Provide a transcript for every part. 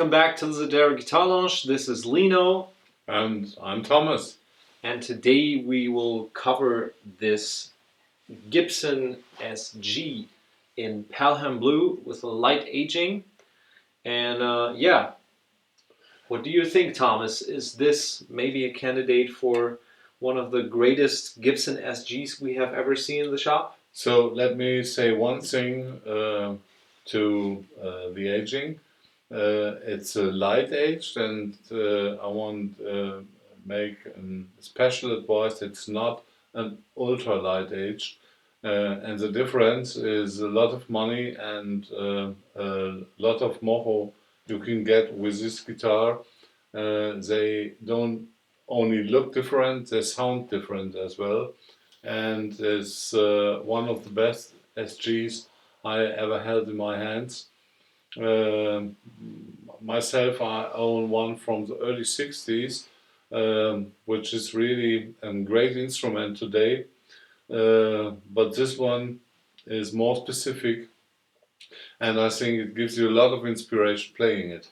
Welcome back to the Zedera Guitar Lounge. This is Lino. And I'm Thomas. And today we will cover this Gibson SG in Pelham Blue with a light aging. And what do you think, Thomas? Is this maybe a candidate for one of the greatest Gibson SGs we have ever seen in the shop? So let me say one thing to the aging. It's a light aged, and I want to make a special advice. It's not an ultra light aged, and the difference is a lot of money and a lot of moho you can get with this guitar. They don't only look different; they sound different as well, and is one of the best SGs I ever held in my hands. Myself, I own one from the early 60s, which is really a great instrument today. But this one is more specific, and I think it gives you a lot of inspiration playing it.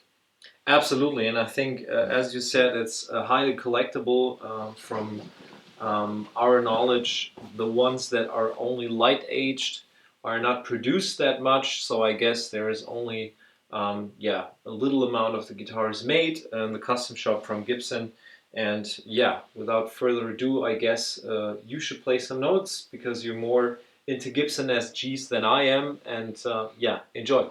Absolutely, and I think, as you said, it's highly collectible. From our knowledge, the ones that are only light aged are not produced that much, so I guess there is only a little amount of the guitars made in the custom shop from Gibson. And without further ado, I guess you should play some notes because you're more into Gibson SGs than I am, and enjoy.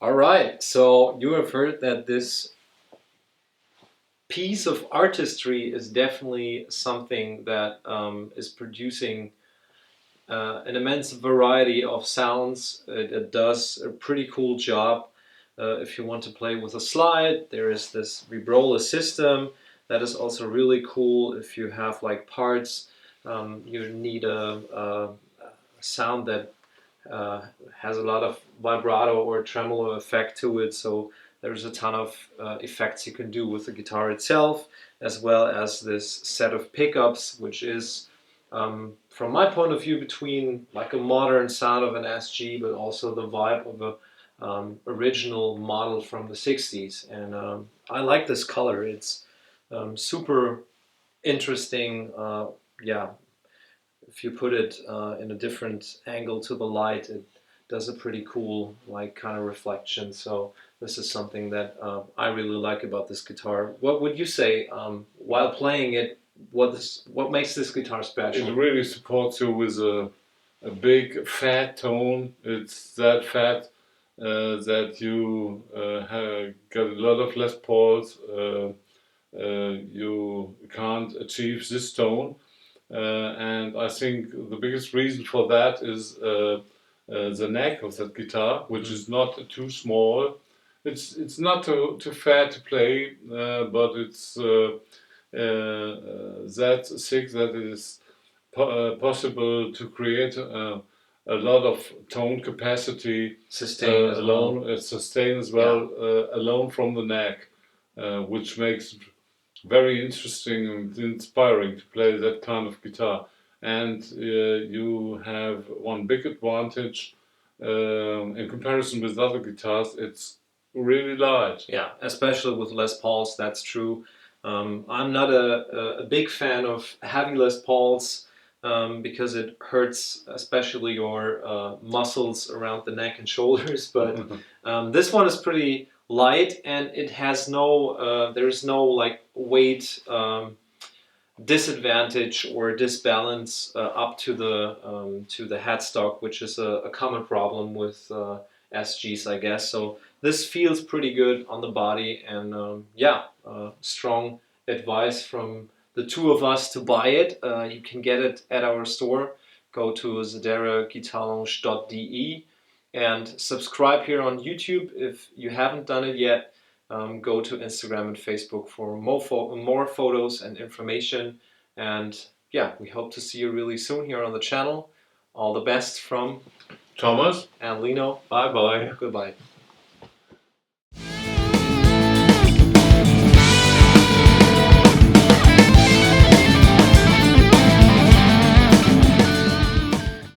All right, so you have heard that this piece of artistry is definitely something that is producing an immense variety of sounds. It does a pretty cool job. If you want to play with a slide, there is this Vibrola system that is also really cool. If you have like parts, you need a sound that has a lot of vibrato or tremolo effect to it. So there's a ton of effects you can do with the guitar itself, as well as this set of pickups, which is, from my point of view, between like a modern sound of an SG, but also the vibe of a original model from the 60s. And I like this color. It's super interesting. Yeah, if you put it in a different angle to the light, it does a pretty cool like kind of reflection. So this is something that I really like about this guitar. What would you say while playing it? What makes this guitar special? It really supports you with a big fat tone. It's that fat that you get a lot of Les Pauls. You can't achieve this tone. And I think the biggest reason for that is the neck of that guitar, which is not too small. It's not too fat to play, but it's that thick that it is possible to create a lot of tone capacity Sustain as well. alone, sustain as well, alone from the neck, which makes it very interesting and inspiring to play that kind of guitar. And you have one big advantage in comparison with other guitars. It's really light. Yeah, especially with Les Pauls, that's true. I'm not a big fan of heavy Les Pauls because it hurts, especially your muscles around the neck and shoulders. But this one is pretty light, and it has no, there's no like weight disadvantage or disbalance up to the headstock, which is a common problem with SGs, I guess. So this feels pretty good on the body, and yeah, strong advice from the two of us to buy it. You can get it at our store. Go to zederaguitarlounge.de and subscribe here on YouTube if you haven't done it yet. Go to Instagram and Facebook for more photos and information. And yeah, we hope to see you really soon here on the channel. All the best from Thomas? and Lino. Bye bye. Goodbye.